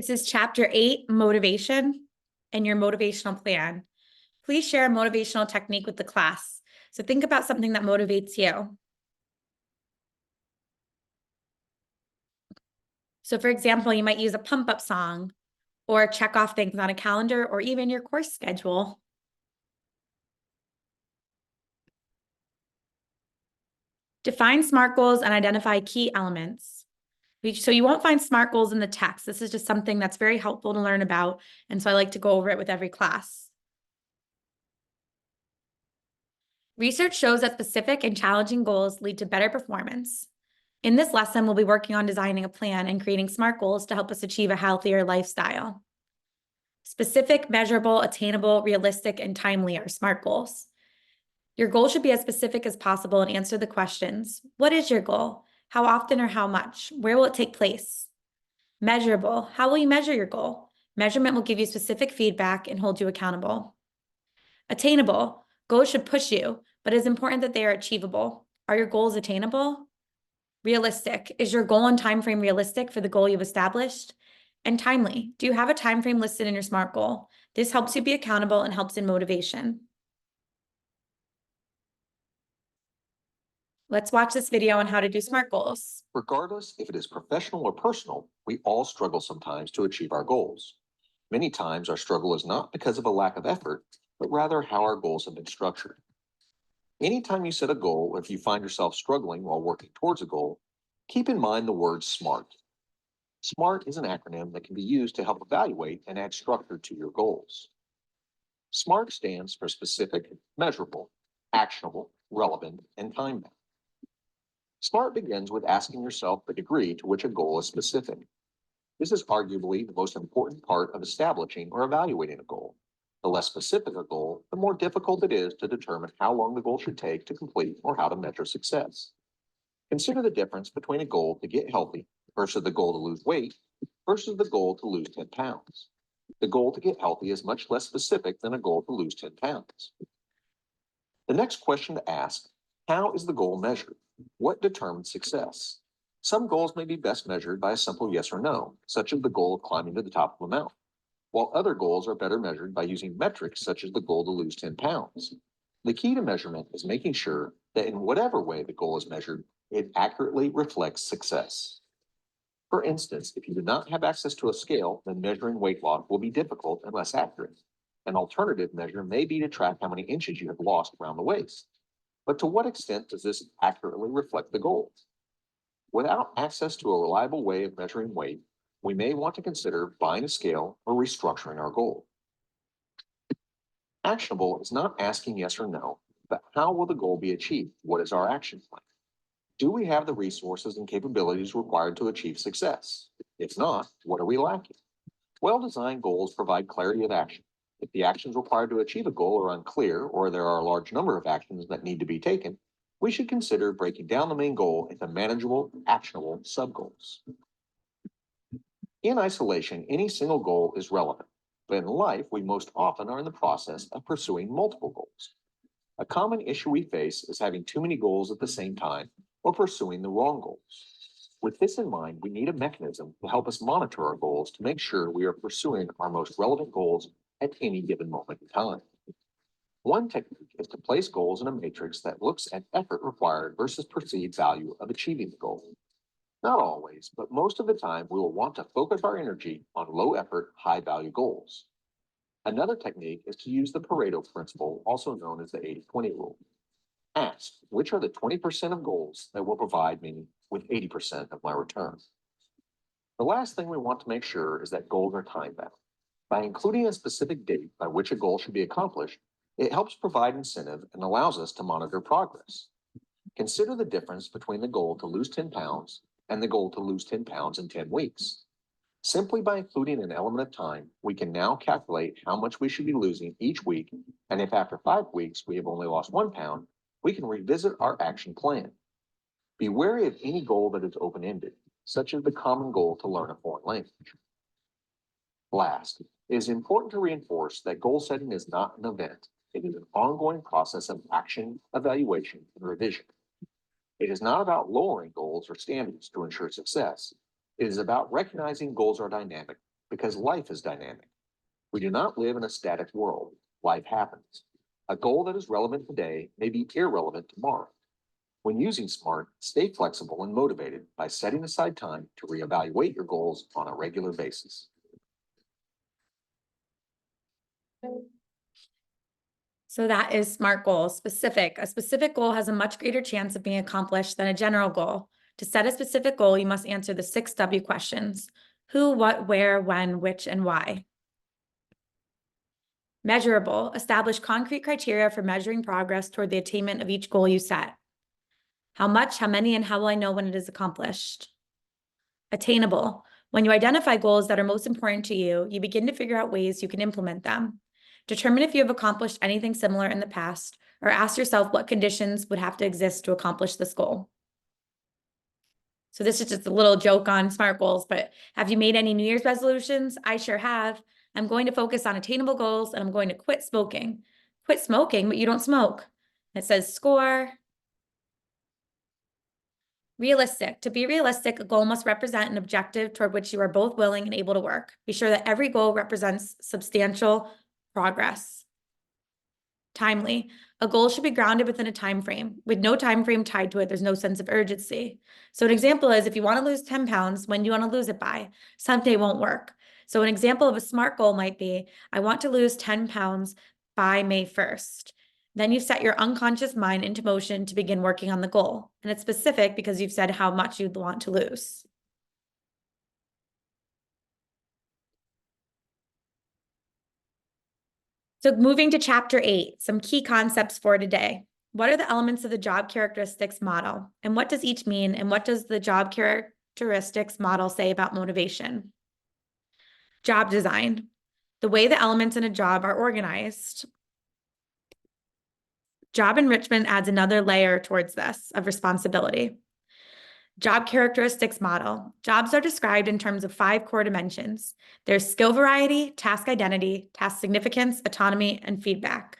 This is chapter 8, motivation, and your motivational plan. Please share a motivational technique with the class. So think about something that motivates you. So for example, you might use a pump up song or check off things on a calendar or even your course schedule. Define SMART goals and identify key elements. So you won't find SMART goals in the text. This is just something that's very helpful to learn about. And so I like to go over it with every class. Research shows that specific and challenging goals lead to better performance. In this lesson, we'll be working on designing a plan and creating SMART goals to help us achieve a healthier lifestyle. Specific, measurable, attainable, realistic, and timely are SMART goals. Your goal should be as specific as possible and answer the questions. What is your goal? How often or how much? Where will it take place? Measurable. How will you measure your goal? Measurement will give you specific feedback and hold you accountable. Attainable. Goals should push you, but it's important that they are achievable. Are your goals attainable? Realistic. Is your goal and time frame realistic for the goal you've established? And timely. Do you have a time frame listed in your SMART goal? This helps you be accountable and helps in motivation. Let's watch this video on how to do SMART goals. Regardless if it is professional or personal, we all struggle sometimes to achieve our goals. Many times our struggle is not because of a lack of effort, but rather how our goals have been structured. Anytime you set a goal, or if you find yourself struggling while working towards a goal, keep in mind the word SMART. SMART is an acronym that can be used to help evaluate and add structure to your goals. SMART stands for specific, measurable, actionable, relevant, and time-bound. SMART begins with asking yourself the degree to which a goal is specific. This is arguably the most important part of establishing or evaluating a goal. The less specific a goal, the more difficult it is to determine how long the goal should take to complete or how to measure success. Consider the difference between a goal to get healthy versus the goal to lose weight versus the goal to lose 10 pounds. The goal to get healthy is much less specific than a goal to lose 10 pounds. The next question to ask, how is the goal measured? What determines success? Some goals may be best measured by a simple yes or no, such as the goal of climbing to the top of a mountain, while other goals are better measured by using metrics such as the goal to lose 10 pounds. The key to measurement is making sure that in whatever way the goal is measured, it accurately reflects success. For instance, if you do not have access to a scale, then measuring weight loss will be difficult and less accurate. An alternative measure may be to track how many inches you have lost around the waist. But to what extent does this accurately reflect the goal? Without access to a reliable way of measuring weight, we may want to consider buying a scale or restructuring our goal. Actionable is not asking yes or no, but how will the goal be achieved? What is our action plan? Do we have the resources and capabilities required to achieve success? If not, what are we lacking? Well-designed goals provide clarity of action. If the actions required to achieve a goal are unclear, or there are a large number of actions that need to be taken, we should consider breaking down the main goal into manageable, actionable sub-goals. In isolation, any single goal is relevant, but in life, we most often are in the process of pursuing multiple goals. A common issue we face is having too many goals at the same time or pursuing the wrong goals. With this in mind, we need a mechanism to help us monitor our goals to make sure we are pursuing our most relevant goals at any given moment in time. One technique is to place goals in a matrix that looks at effort required versus perceived value of achieving the goal. Not always, but most of the time, we will want to focus our energy on low effort, high value goals. Another technique is to use the Pareto principle, also known as the 80-20 rule. Ask, which are the 20% of goals that will provide me with 80% of my return? The last thing we want to make sure is that goals are time bound. By including a specific date by which a goal should be accomplished, it helps provide incentive and allows us to monitor progress. Consider the difference between the goal to lose 10 pounds and the goal to lose 10 pounds in 10 weeks. Simply by including an element of time, we can now calculate how much we should be losing each week, and if after 5 weeks we have only lost 1 pound, we can revisit our action plan. Be wary of any goal that is open-ended, such as the common goal to learn a foreign language. Last, it is important to reinforce that goal setting is not an event. It is an ongoing process of action, evaluation, and revision. It is not about lowering goals or standards to ensure success. It is about recognizing goals are dynamic, because life is dynamic. We do not live in a static world. Life happens. A goal that is relevant today may be irrelevant tomorrow. When using SMART, stay flexible and motivated by setting aside time to reevaluate your goals on a regular basis. So that is SMART goals, specific. A specific goal has a much greater chance of being accomplished than a general goal. To set a specific goal, you must answer the 6 W questions: who, what, where, when, which, and why. Measurable, establish concrete criteria for measuring progress toward the attainment of each goal you set. How much, how many, and how will I know when it is accomplished? Attainable, when you identify goals that are most important to you, you begin to figure out ways you can implement them. Determine if you have accomplished anything similar in the past, or ask yourself what conditions would have to exist to accomplish this goal. So this is just a little joke on SMART goals, but have you made any New Year's resolutions? I sure have. I'm going to focus on attainable goals and I'm going to quit smoking. Quit smoking, but you don't smoke. It says score. Realistic. To be realistic, a goal must represent an objective toward which you are both willing and able to work. Be sure that every goal represents substantial progress. Timely. A goal should be grounded within a time frame. With no time frame tied to it, there's no sense of urgency. So an example is, if you want to lose 10 pounds, when do you want to lose it by? Someday won't work. So an example of a SMART goal might be, I want to lose 10 pounds by May 1st. Then you set your unconscious mind into motion to begin working on the goal. And it's specific because you've said how much you'd want to lose. So moving to chapter 8, some key concepts for today. What are the elements of the job characteristics model? And what does each mean? And what does the job characteristics model say about motivation? Job design, the way the elements in a job are organized. Job enrichment adds another layer towards this of responsibility. Job characteristics model. Jobs are described in terms of 5 core dimensions. There's skill variety, task identity, task significance, autonomy, and feedback.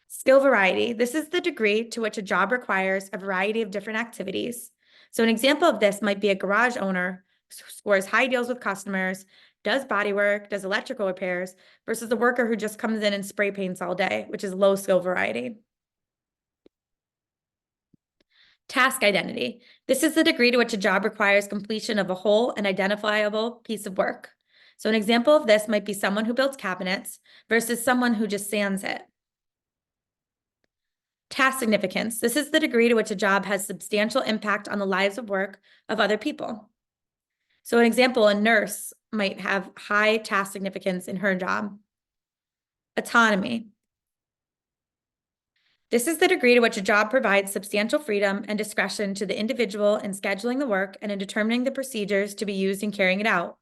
Skill variety. This is the degree to which a job requires a variety of different activities. So an example of this might be a garage owner who scores high deals with customers, does body work, does electrical repairs, versus a worker who just comes in and spray paints all day, which is low skill variety. Task identity. This is the degree to which a job requires completion of a whole and identifiable piece of work. So an example of this might be someone who builds cabinets versus someone who just sands it. Task significance. This is the degree to which a job has substantial impact on the lives of work of other people. So an example, a nurse might have high task significance in her job. Autonomy. This is the degree to which a job provides substantial freedom and discretion to the individual in scheduling the work and in determining the procedures to be used in carrying it out.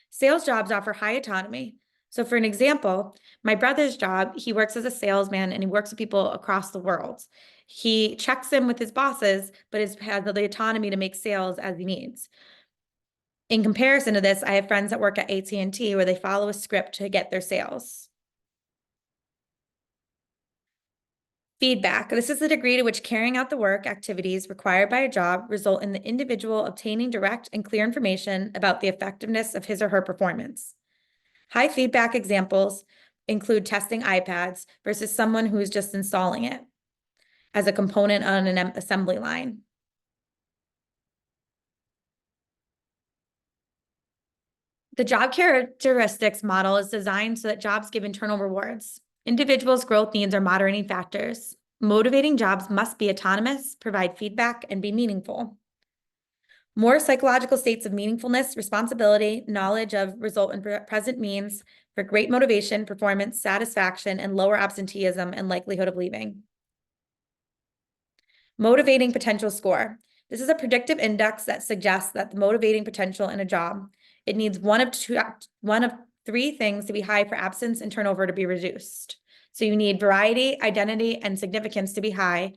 Sales jobs offer high autonomy. So for an example, my brother's job, he works as a salesman and he works with people across the world. He checks in with his bosses, but has the autonomy to make sales as he needs. In comparison to this, I have friends that work at AT&T where they follow a script to get their sales. Feedback. This is the degree to which carrying out the work activities required by a job result in the individual obtaining direct and clear information about the effectiveness of his or her performance. High feedback examples include testing iPads versus someone who is just installing it as a component on an assembly line. The job characteristics model is designed so that jobs give internal rewards. Individuals' growth needs are moderating factors. Motivating jobs must be autonomous, provide feedback, and be meaningful. More psychological states of meaningfulness, responsibility, knowledge of result in present means for great motivation, performance, satisfaction, and lower absenteeism and likelihood of leaving. Motivating potential score. This is a predictive index that suggests that the motivating potential in a job. It needs one of 3 things to be high for absence and turnover to be reduced. So you need variety, identity, and significance to be high,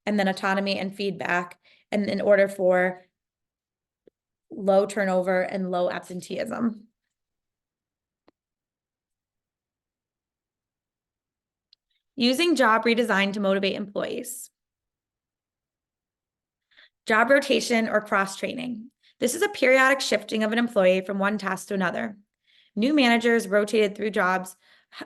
and then autonomy and feedback, and in order for low turnover and low absenteeism. Using job redesign to motivate employees. Job rotation or cross-training. This is a periodic shifting of an employee from one task to another. New managers rotated through jobs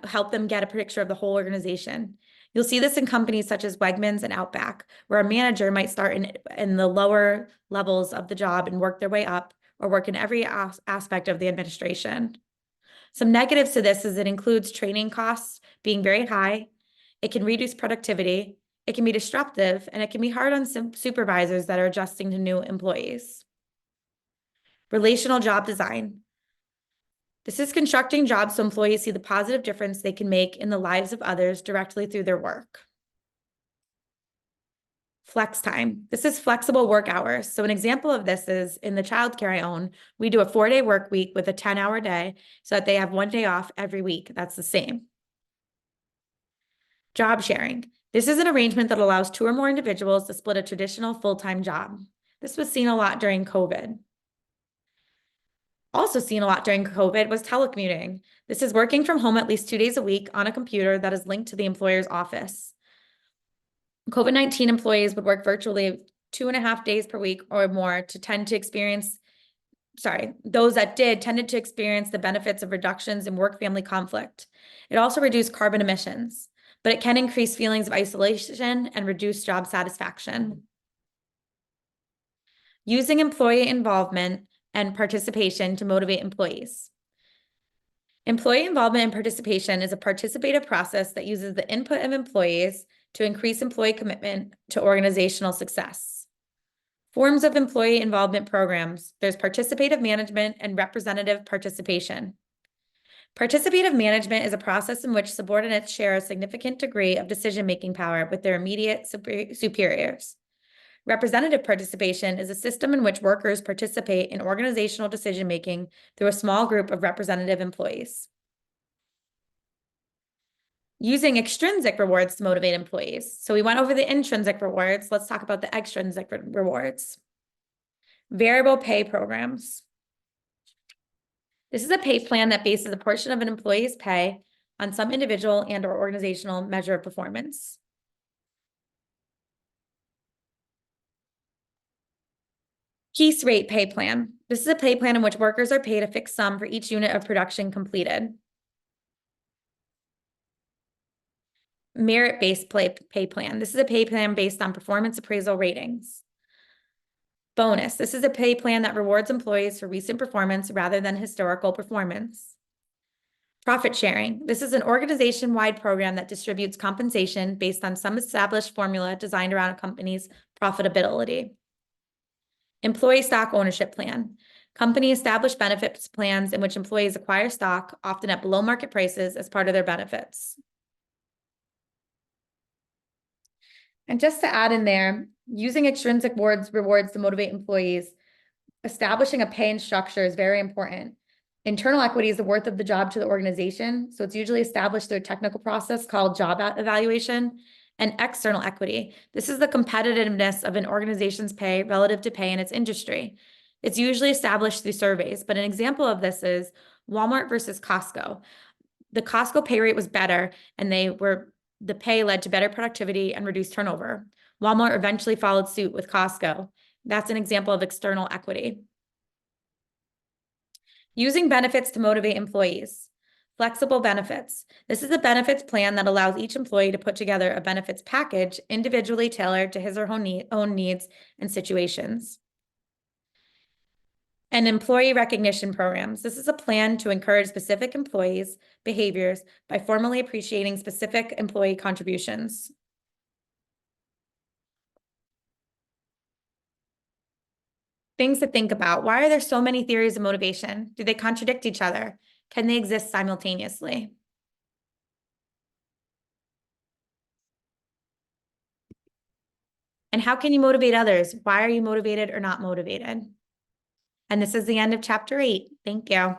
help them get a picture of the whole organization. You'll see this in companies such as Wegmans and Outback, where a manager might start in the lower levels of the job and work their way up, or work in every aspect of the administration. Some negatives to this is it includes training costs being very high. It can reduce productivity. It can be disruptive, and it can be hard on some supervisors that are adjusting to new employees. Relational job design. This is constructing jobs so employees see the positive difference they can make in the lives of others directly through their work. Flex time. This is flexible work hours. So an example of this is in the childcare I own, we do a 4-day work week with a 10-hour day so that they have 1 day off every week. That's the same. Job sharing. This is an arrangement that allows 2 or more individuals to split a traditional full-time job. This was seen a lot during COVID. Also seen a lot during COVID was telecommuting. This is working from home at least 2 days a week on a computer that is linked to the employer's office. COVID-19 employees would work virtually 2.5 days per week or more those that did tended to experience the benefits of reductions in work-family conflict. It also reduced carbon emissions, but it can increase feelings of isolation and reduce job satisfaction. Using employee involvement and participation to motivate employees. Employee involvement and participation is a participative process that uses the input of employees to increase employee commitment to organizational success. Forms of employee involvement programs. There's participative management and representative participation. Participative management is a process in which subordinates share a significant degree of decision-making power with their immediate superiors. Representative participation is a system in which workers participate in organizational decision-making through a small group of representative employees. Using extrinsic rewards to motivate employees. So we went over the intrinsic rewards. Let's talk about the extrinsic rewards. Variable pay programs. This is a pay plan that bases a portion of an employee's pay on some individual and or organizational measure of performance. Piece rate pay plan. This is a pay plan in which workers are paid a fixed sum for each unit of production completed. Merit-based pay plan. This is a pay plan based on performance appraisal ratings. Bonus. This is a pay plan that rewards employees for recent performance rather than historical performance. Profit sharing. This is an organization-wide program that distributes compensation based on some established formula designed around a company's profitability. Employee stock ownership plan. Company established benefits plans in which employees acquire stock, often at below market prices, as part of their benefits. And just to add in there, using extrinsic rewards to motivate employees, establishing a pay and structure is very important. Internal equity is the worth of the job to the organization. So it's usually established through a technical process called job evaluation. And external equity. This is the competitiveness of an organization's pay relative to pay in its industry. It's usually established through surveys, but an example of this is Walmart versus Costco. The Costco pay rate was better, and the pay led to better productivity and reduced turnover. Walmart eventually followed suit with Costco. That's an example of external equity. Using benefits to motivate employees. Flexible benefits. This is a benefits plan that allows each employee to put together a benefits package individually tailored to his or her own needs and situations. And employee recognition programs. This is a plan to encourage specific employees' behaviors by formally appreciating specific employee contributions. Things to think about. Why are there so many theories of motivation? Do they contradict each other? Can they exist simultaneously? And how can you motivate others? Why are you motivated or not motivated? And this is the end of chapter 8. Thank you.